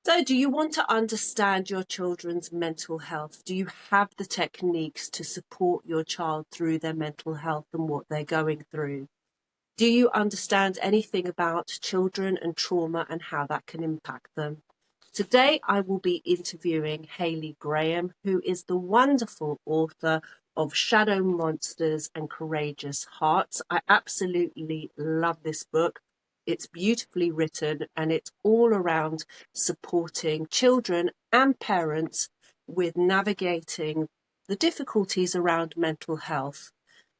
So, do you want to understand your children's mental health? Do you have the techniques to support your child through their mental health and what they're going through? Do you understand anything about children and trauma and how that can impact them? Today, I will be interviewing Hayley Graham, who is the wonderful author of Shadow Monsters and Courageous Hearts. I absolutely love this book. It's beautifully written and it's all around supporting children and parents with navigating the difficulties around mental health.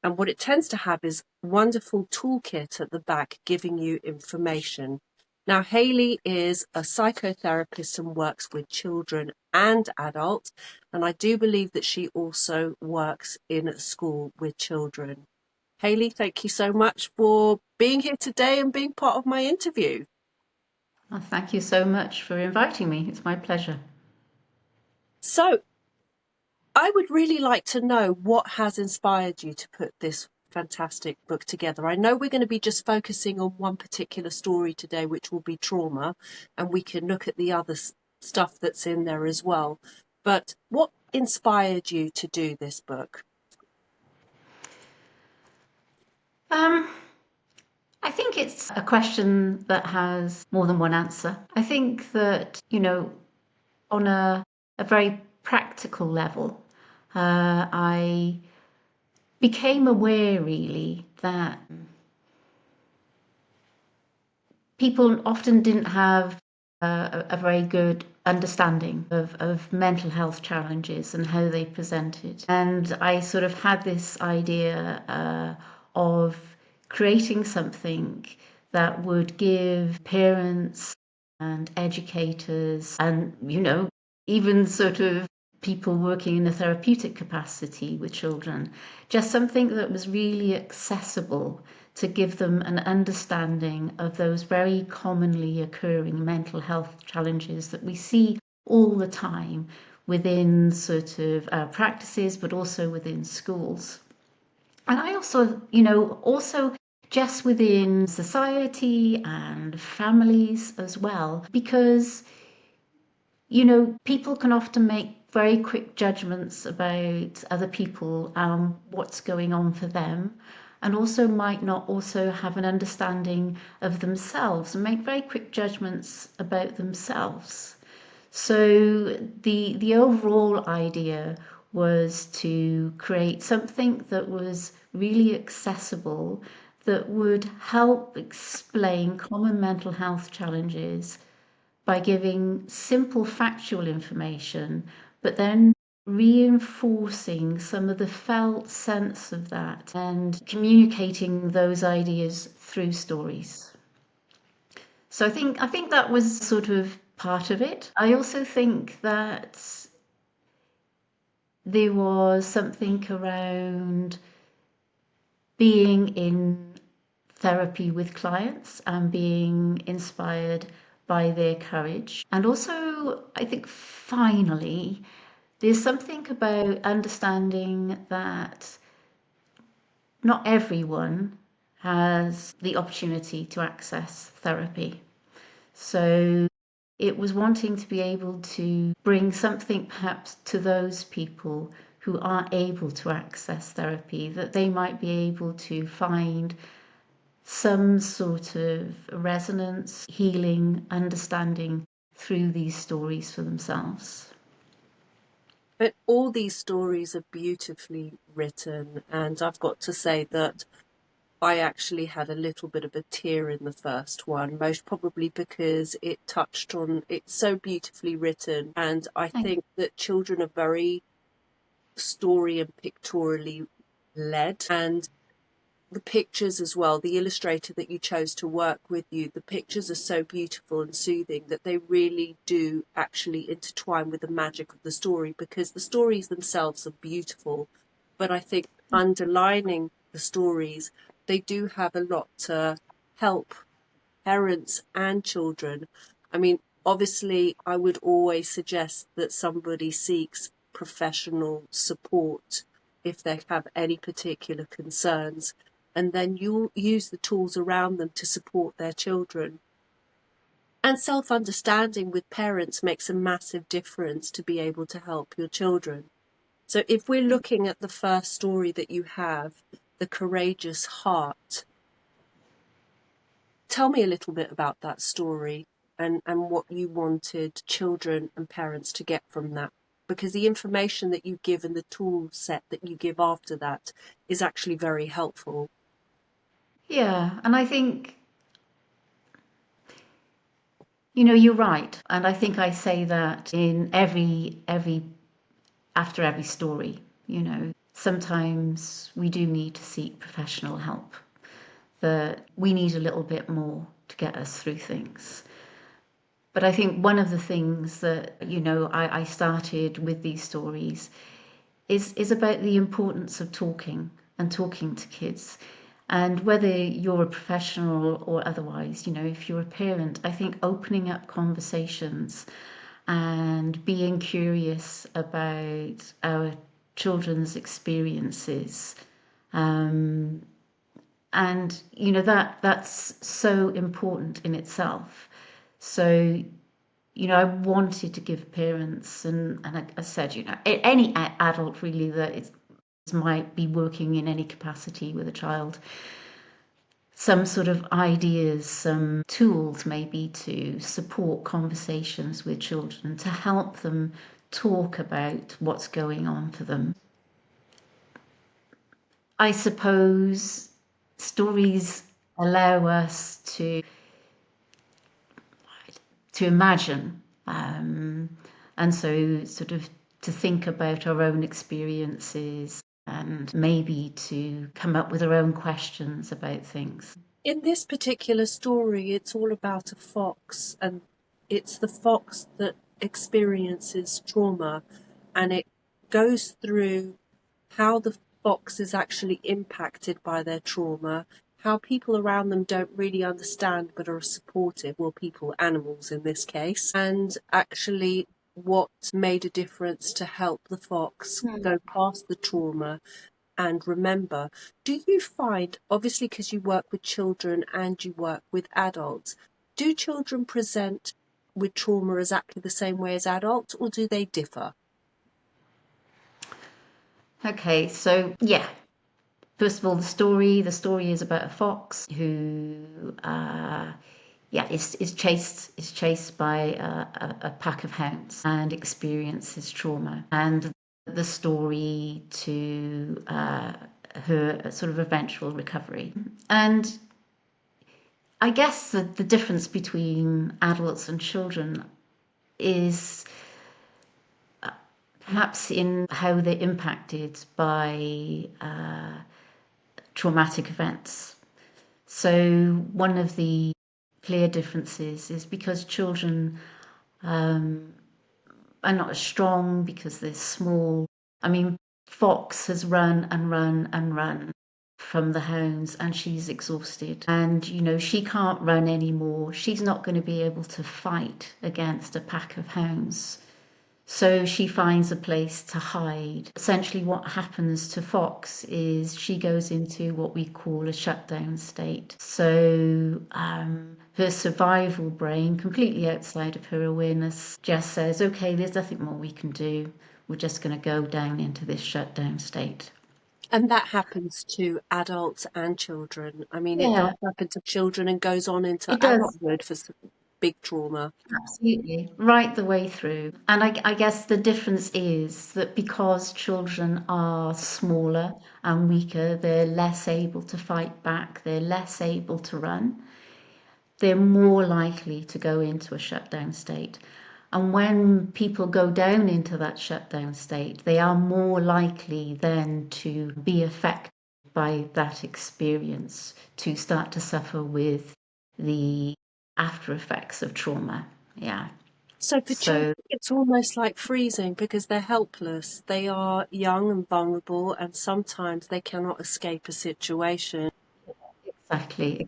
And what it tends to have is a wonderful toolkit at the back giving you information. Now, Hayley is a psychotherapist and works with children and adults, and I do believe that she also works in a school with children. Hayley, thank you so much for being here today and being part of my interview. Well, thank you so much for inviting me. It's my pleasure. So, I would really like to know what has inspired you to put this fantastic book together. I know we're going to be just focusing on one particular story today, which will be trauma, and we can look at the other stuff that's in there as well. But what inspired you to do this book? Um, I think it's a question that has more than one answer. I think that, on a very practical level, I became aware really that people often didn't have a very good understanding of mental health challenges and how they presented. And I sort of had this idea of creating something that would give parents and educators and, even sort of people working in a therapeutic capacity with children, just something that was really accessible to give them an understanding of those very commonly occurring mental health challenges that we see all the time within sort of practices, but also within schools. And I also, also just within society and families as well, because people can often make very quick judgments about other people and what's going on for them, and also might not also have an understanding of themselves and make very quick judgments about themselves. So the overall idea was to create something that was really accessible, that would help explain common mental health challenges by giving simple factual information, but then reinforcing some of the felt sense of that and communicating those ideas through stories. So I think that was sort of part of it. I also think that there was something around being in therapy with clients and being inspired by their courage. And also, I think finally, there's something about understanding that not everyone has the opportunity to access therapy. So it was wanting to be able to bring something perhaps to those people who aren't able to access therapy, that they might be able to find some sort of resonance, healing, understanding through these stories for themselves. But all these stories are beautifully written, and I've got to say that I actually had a little bit of a tear in the first one, most probably because it touched on, it's so beautifully written. And I Thank think that children are very story and pictorially led. And the pictures as well, the illustrator that you chose to work with you, the pictures are so beautiful and soothing that they really do actually intertwine with the magic of the story, because the stories themselves are beautiful. But I think underlining the stories, they do have a lot to help parents and children. I mean, obviously, I would always suggest that somebody seeks professional support if they have any particular concerns, and then you'll use the tools around them to support their children. And self-understanding with parents makes a massive difference to be able to help your children. So if we're looking at the first story that you have, The Courageous Heart, tell me a little bit about that story and what you wanted children and parents to get from that. Because the information that you give and the tool set that you give after that is actually very helpful. Yeah, and I think, you're right. And I think I say that in every after every story, Sometimes we do need to seek professional help, that we need a little bit more to get us through things. But I think one of the things that, I started with these stories is about the importance of talking and talking to kids. And whether you're a professional or otherwise, if you're a parent, I think opening up conversations and being curious about our children's experiences, and that's so important in itself. So I wanted to give parents, and I said, any adult really that might be working in any capacity with a child, some sort of ideas, some tools maybe to support conversations with children, to help them talk about what's going on for them. I suppose stories allow us to imagine, and so sort of to think about our own experiences and maybe to come up with our own questions about things. In this particular story, it's all about a fox, and it's the fox that experiences trauma, and it goes through how the fox is actually impacted by their trauma, how people around them don't really understand but are supportive, well, people, animals in this case, and actually what made a difference to help the fox go past the trauma and remember. Do you find, obviously, because you work with children and you work with adults, do children present with trauma exactly the same way as adults, or do they differ? Okay, so yeah. First of all, the story is about a fox who is chased by a pack of hounds and experiences trauma, and the story to her sort of eventual recovery. And I guess the difference between adults and children is perhaps in how they're impacted by traumatic events. So one of the clear differences is because children are not as strong because they're small. I mean, Fox has run and run and run from the hounds and she's exhausted. And, she can't run anymore. She's not going to be able to fight against a pack of hounds. So she finds a place to hide. Essentially, what happens to Fox is she goes into what we call a shutdown state. So her survival brain, completely outside of her awareness, just says, okay, there's nothing more we can do. We're just going to go down into this shutdown state. And that happens to adults and children. I mean, it does Yeah, happen to children and goes on into it does. adulthood for some big trauma. Absolutely, right the way through. And I guess the difference is that because children are smaller and weaker, they're less able to fight back, they're less able to run, they're more likely to go into a shutdown state. And when people go down into that shutdown state, they are more likely then to be affected by that experience, to start to suffer with the after effects of trauma. Yeah. So for children, So it's almost like freezing because they're helpless. They are young and vulnerable, and sometimes they cannot escape a situation. exactly.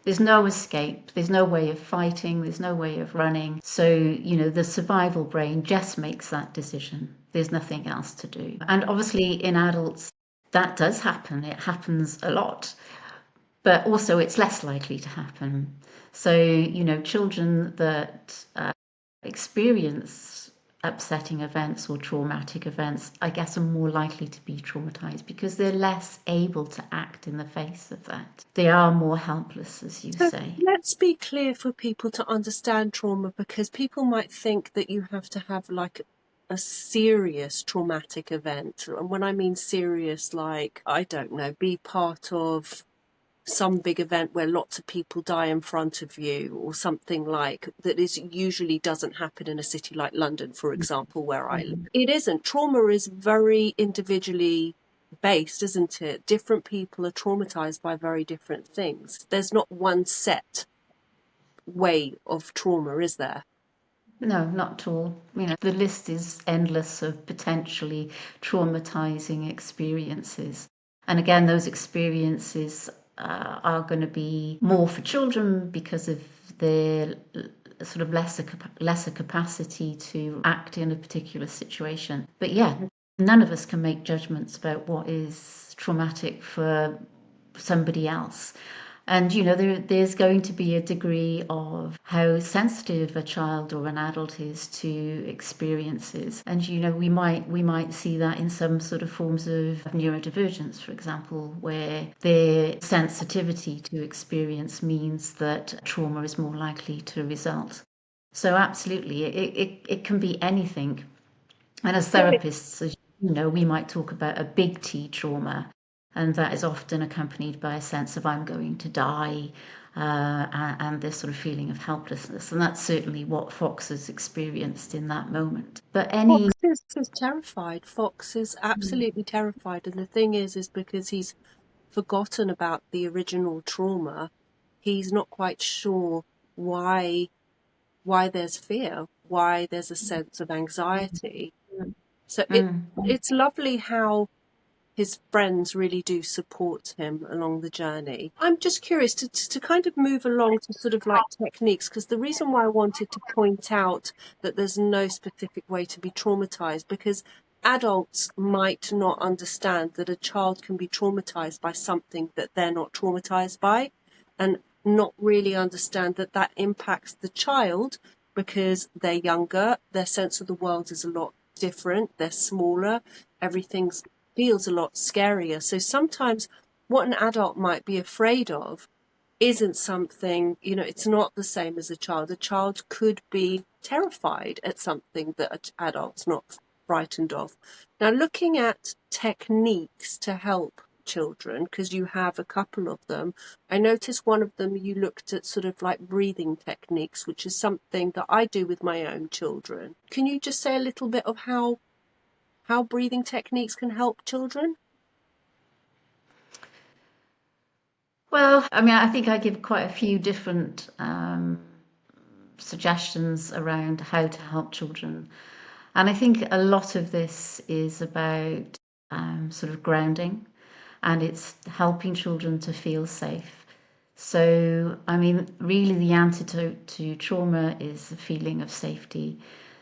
There's no escape. There's no way of fighting. There's no way of running. So, the survival brain just makes that decision. There's nothing else to do. And obviously, in adults, that does happen. It happens a lot. but also it's less likely to happen. So, you know, children that experience upsetting events or traumatic events, I guess, are more likely to be traumatized because they're less able to act in the face of that. They are more helpless, as you So say. let's be clear for people to understand trauma, because people might think that you have to have like a serious traumatic event. And when I mean serious, like, I don't know, be part of some big event where lots of people die in front of you, or something like that is usually doesn't happen in a city like London, for example, where I live. It isn't. Trauma is very individually based, isn't it? Different people are traumatized by very different things. There's not one set way of trauma, is there? No, not at all. You know, the list is endless of potentially traumatizing experiences. And again, those experiences are going to be more for children because of their sort of lesser capacity to act in a particular situation. But yeah, none of us can make judgments about what is traumatic for somebody else. And you know, there's going to be a degree of how sensitive a child or an adult is to experiences. And you know, we might see that in some sort of forms of neurodivergence, for example, where their sensitivity to experience means that trauma is more likely to result. So absolutely, it can be anything. And as Right. therapists, as you know, we might talk about a big T trauma, and that is often accompanied by a sense of I'm going to die, and this sort of feeling of helplessness. And that's certainly what Fox has experienced in that moment. But any, Fox is terrified. Fox is absolutely terrified. And the thing is because he's forgotten about the original trauma, he's not quite sure why there's fear, why there's a sense of anxiety. So it's lovely how his friends really do support him along the journey. I'm just curious to kind of move along to sort of like techniques, because the reason why I wanted to point out that there's no specific way to be traumatized, because adults might not understand that a child can be traumatized by something that they're not traumatized by, and not really understand that that impacts the child because they're younger, their sense of the world is a lot different, they're smaller, everything's feels a lot scarier. So sometimes what an adult might be afraid of isn't something, you know, it's not the same as a child. A child could be terrified at something that an adult's not frightened of. Now, looking at techniques to help children, because you have a couple of them, I noticed one of them you looked at sort of like breathing techniques, which is something that I do with my own children. Can you just say a little bit of how breathing techniques can help children? well, I mean, I think I give quite a few different suggestions around how to help children. And I think a lot of this is about sort of grounding, and it's helping children to feel safe. So, I mean, really, the antidote to trauma is the feeling of safety.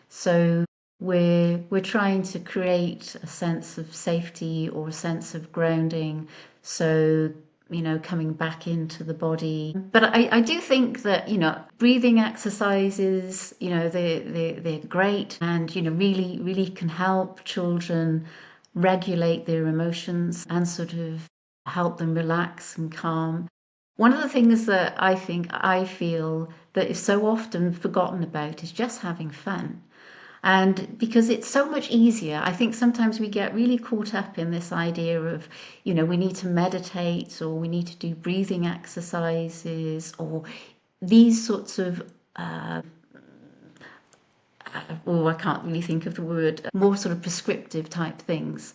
So, we're trying to create a sense of safety or a sense of grounding. So, you know, coming back into the body. But I do think that, you know, breathing exercises, you know, they're great, and, you know, really can help children regulate their emotions and sort of help them relax and calm. One of the things that I feel that is so often forgotten about is just having fun. And because it's so much easier, I think sometimes we get really caught up in this idea of, you know, we need to meditate or we need to do breathing exercises or these sorts of, oh, I can't really think of the word, more sort of prescriptive type things.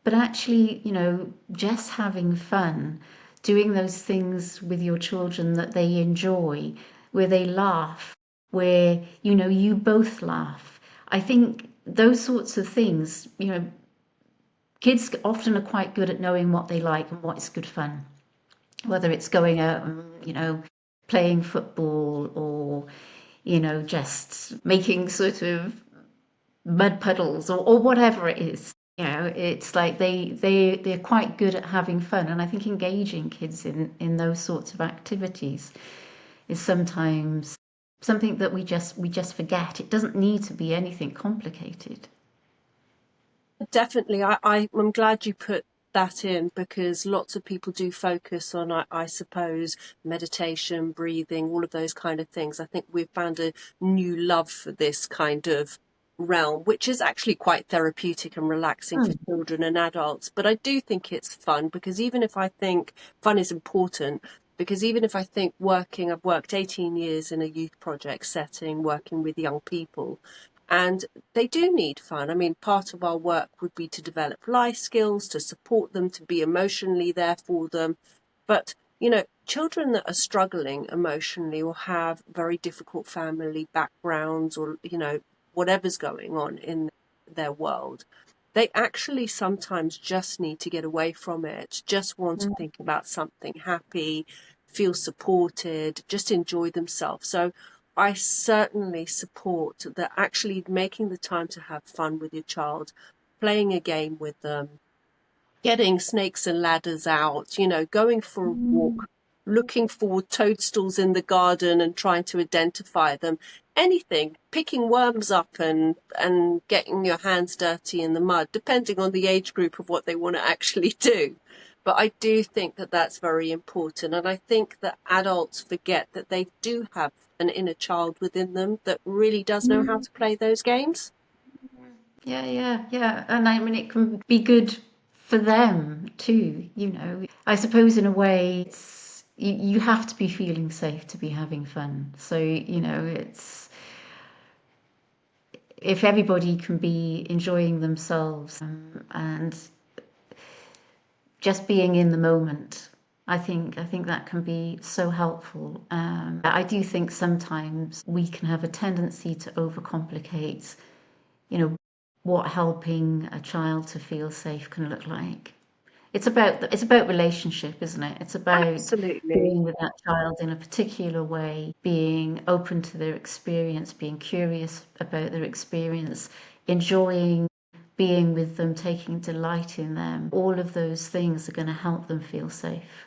But actually, you know, just having fun, doing those things with your children that they enjoy, where they laugh, where, you know, you both laugh. I think those sorts of things, you know, kids often are quite good at knowing what they like and what is good fun, whether it's going out and, you know, playing football or, you know, just making sort of mud puddles or whatever it is. You know, it's like they're quite good at having fun, and I think engaging kids in those sorts of activities is sometimes something that we just forget. It doesn't need to be anything complicated. Definitely. I'm glad you put that in, because lots of people do focus on, I suppose, meditation, breathing, all of those kind of things. I think we've found a new love for this kind of realm, which is actually quite therapeutic and relaxing for Mm. children and adults. But I do think it's fun, because even if I think fun is important, because even if I think I've worked 18 years in a youth project setting, working with young people, and they do need fun. I mean, part of our work would be to develop life skills, to support them, to be emotionally there for them. But, children that are struggling emotionally or have very difficult family backgrounds, or, whatever's going on in their world, they actually sometimes just need to get away from it, just want to think about something happy, feel supported, just enjoy themselves. So I certainly support that, actually making the time to have fun with your child, playing a game with them, getting snakes and ladders out, going for a walk, looking for toadstools in the garden and trying to identify them, anything, picking worms up and getting your hands dirty in the mud, depending on the age group of what they want to actually do. But I do think that that's very important. And I think that adults forget that they do have an inner child within them that really does know how to play those games. Yeah, yeah, yeah. And I mean, it can be good for them too, you know. I suppose in a way, you have to be feeling safe to be having fun. So, you know, it's if everybody can be enjoying themselves and just being in the moment. I think that can be so helpful. I do think sometimes we can have a tendency to overcomplicate, what helping a child to feel safe can look like. It's about relationship, isn't it? It's about Absolutely. being with that child in a particular way, being open to their experience, being curious about their experience, enjoying being with them, taking delight in them. All of those things are going to help them feel safe.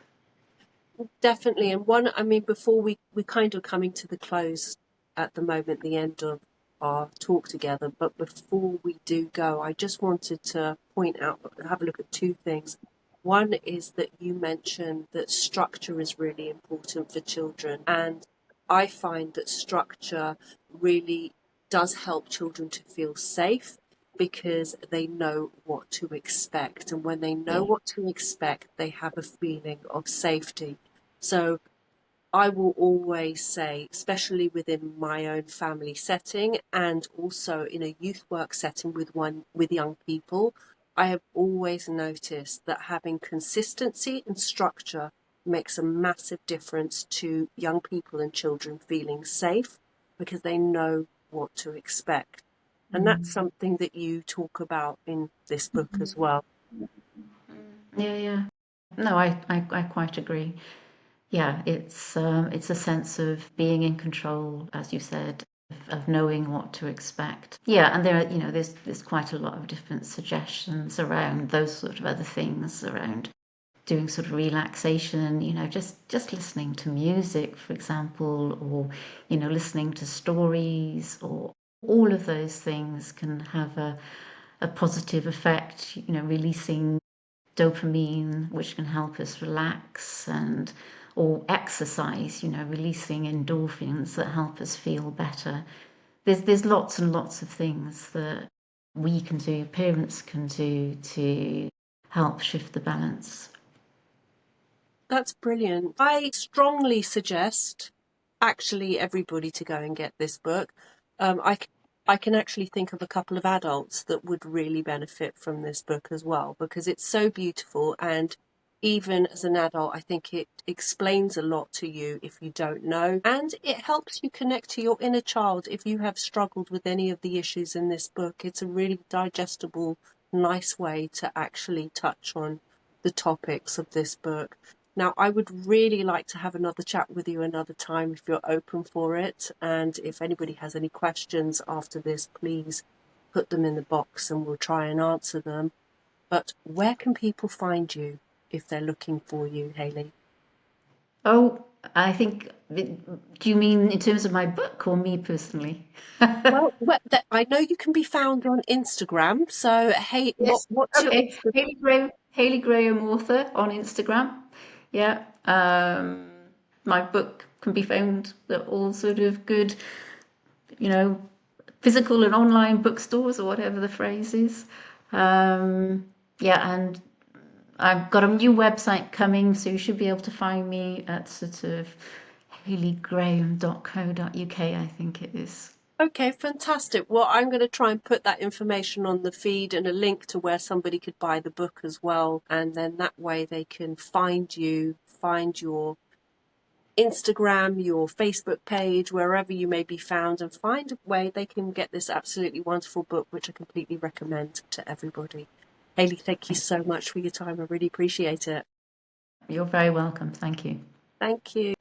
Definitely. And before we kind of coming to the close at the moment, the end of our talk together, but before we do go, I just wanted to point out, have a look at two things. One is that you mentioned that structure is really important for children. And I find that structure really does help children to feel safe, because they know what to expect. And when they know Yeah. what to expect, they have a feeling of safety. So I will always say, especially within my own family setting and also in a youth work setting with young people, I have always noticed that having consistency and structure makes a massive difference to young people and children feeling safe, because they know what to expect. And that's something that you talk about in this book as well. Yeah, yeah. No, I quite agree. Yeah, it's a sense of being in control, as you said, of knowing what to expect. Yeah, and there's quite a lot of different suggestions around those sort of other things around doing sort of relaxation, just listening to music, for example, or listening to stories, or all of those things can have a positive effect, releasing dopamine, which can help us relax, and or exercise, releasing endorphins that help us feel better. There's lots and lots of things that we can do, parents can do to help shift the balance. That's brilliant. I strongly suggest actually everybody to go and get this book. I can actually think of a couple of adults that would really benefit from this book as well, because it's so beautiful. And even as an adult, I think it explains a lot to you if you don't know. And it helps you connect to your inner child if you have struggled with any of the issues in this book. It's a really digestible, nice way to actually touch on the topics of this book. Now, I would really like to have another chat with you another time if you're open for it. And if anybody has any questions after this, please put them in the box and we'll try and answer them. But where can people find you if they're looking for you, Hayley? Oh, I think, do you mean in terms of my book or me personally? Well, I know you can be found on Instagram. So, hey, Yes. what's your Okay. Instagram? Hayley Graham author on Instagram. Yeah. My book can be found at all sort of good, you know, physical and online bookstores or whatever the phrase is. Yeah, and I've got a new website coming, so you should be able to find me at sort of hayleygraham.co.uk, I think it is. Okay, fantastic. Well, I'm going to try and put that information on the feed and a link to where somebody could buy the book as well. And then that way they can find you, find your Instagram, your Facebook page, wherever you may be found, and find a way they can get this absolutely wonderful book, which I completely recommend to everybody. Hayley, thank you so much for your time. I really appreciate it. You're very welcome. Thank you. Thank you.